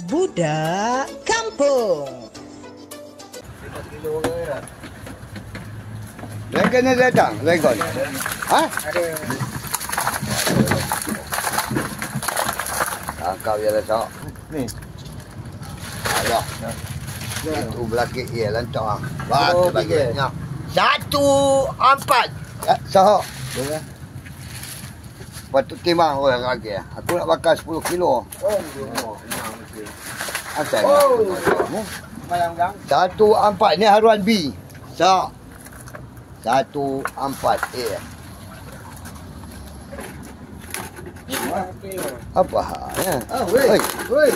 Budak Kampung. Dragon ni datang, Dragon. Ha? Ada. Tangkap je lah, Tok. Ni. Alah. Itu belakik dia lantak. Bagi baginya. 1-4. Sahak. Boleh. Patut timbang orang lagi. Aku nak bakar 10 kilo. Asal. Malam gang. 1-4 ni haruan B. Sahak. 1-4 A. Apa halnya? Woi.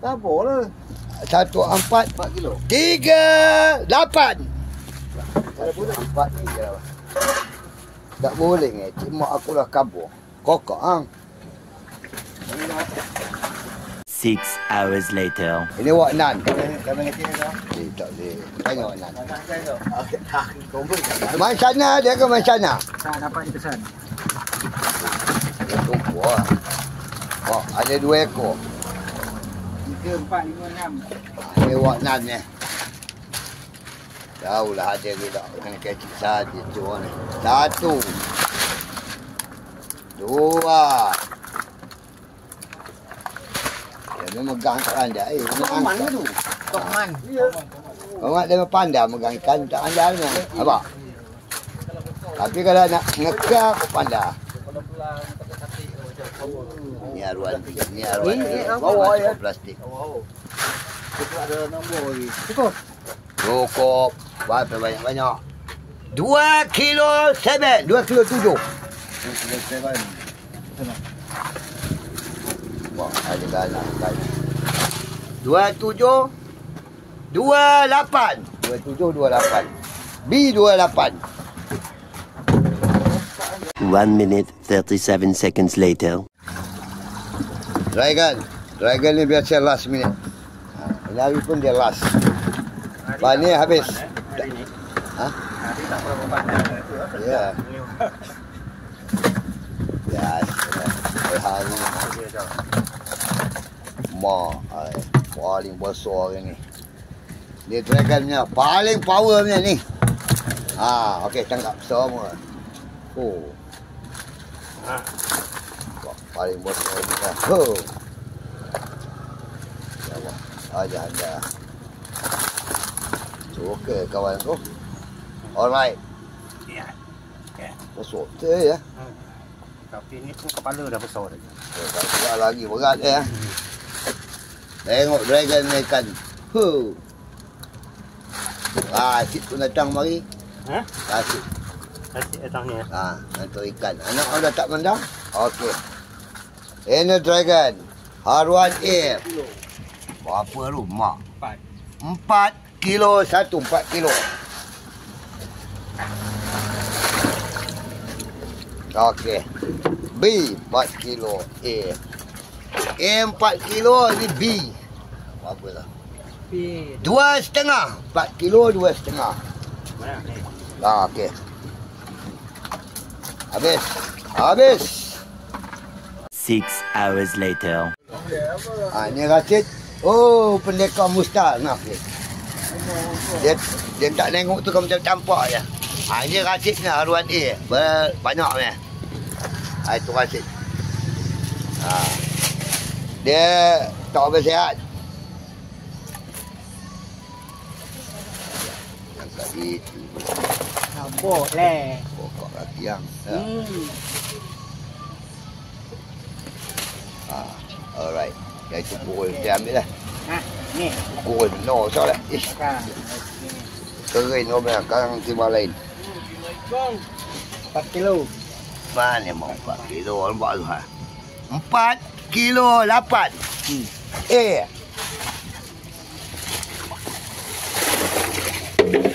Tak boleh. 1-4 4 kilo. 3-8. Ada pun 4 3. Tak boleh ni. Cik mak aku dah kabur. Kokok hang. 6 hours later. Ini wak nan. Dah main kecil dah. Tak boleh. Tengok wak nan. Tak kompon. Main sana dia ke main sana? Tak dapat ni pesan. Dia tumpu lah. Oh, ada 2 ekor. 3, 4, 5, 6. Ini wak nan ni. Tahulah ada ke tak. Kena kecil saja tu ni. 1 2. Dia megang tak pandai. Mana tu? Toman. Orang dia pandai megang ikan tak pandai ni. Apa? Tapi kalau nak ngekar aku pandai. Ni aruan. Bawa ya. Plastik. Kita ada nombor lagi. Cukup. Cukup. Berapa banyak-banyak? 2 kilo 7. 2 kilo 7. Wah, ada galak. 27 28. 27 28. B 28. 1 minute 37 seconds later. Dragon ni biasa last minute. Hari pun dia last. Lepas ni habis. Ha? Ya. Ya. Hari ni. Paling besar hari ni. Dia Dragon punya paling power punya ni. Okey, tangkap semua. Oh. Paling besar ni dah. Aja anda. Okey kawan tu. Alright. Ya. Besar tu ya. Tapi ni pun kepala dah besar dah. Tak lagi berat ya. Tengok Dragon ni kan. Asyik pun datang mari. Ha? Asyik. Asyik datang ni. Nanti ikan. Anak dah tak mandang? Okey. Ini Dragon. Haruan A. Berapa tu, mak? 4 kilo 1. 4 kilo. Okey. B 4 kilo. A 4 kilo. Ini B. Berapa lah? 2,5. 4 kilo 2,5. Mana ni? Okey. Habis. 6 hours later. Ni Rashid. Oh, pendekar Mustaq nak ni. Dia tak tengok tu macam campak je. Ini Rashid ni haruan A. Banyak ni. Itu Rashid. Dia tak bersihat. Angkat itu. Boleh. Pokok kaki yang. Alright. Dah itu pukul. Dia ambil lah. Ni. Pukul. No, soalan. Kan. Kering orang sekarang timah lain. 4 kilo. Mana mau 4 kilo nampak tu ha. 4 kilo 8.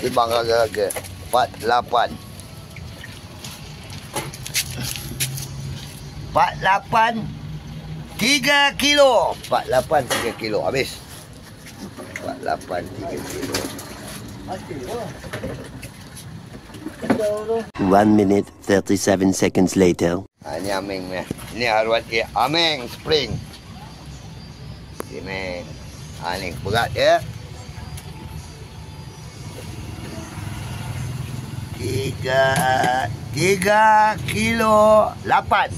Timbang raga-raga. 48. 3 kilo. 48 3 kilo habis. 48 3 kilo. 1 minute 37 seconds later. Ini Aming ni. Ini haruan A. Aming Spring. Okay, man. Ni berat ya. 3 kilo 8.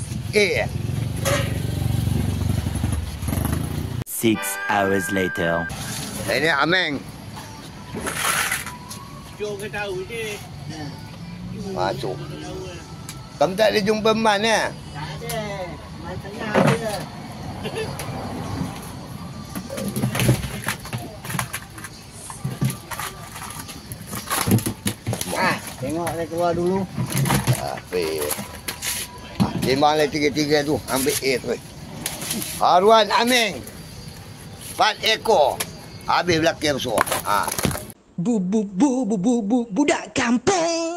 6 hours later. Ini Ameng. Jom ke tahu je. Masuk. Kamu tak ada jumpa Man ya? Tak ada. Man tengah ada. Tengok dia keluar dulu. Apa? Timbang lah 3 tu. Ambil A tu. Haruan Ameng. 4 ekor. Habis belakang semua. Budak kampung.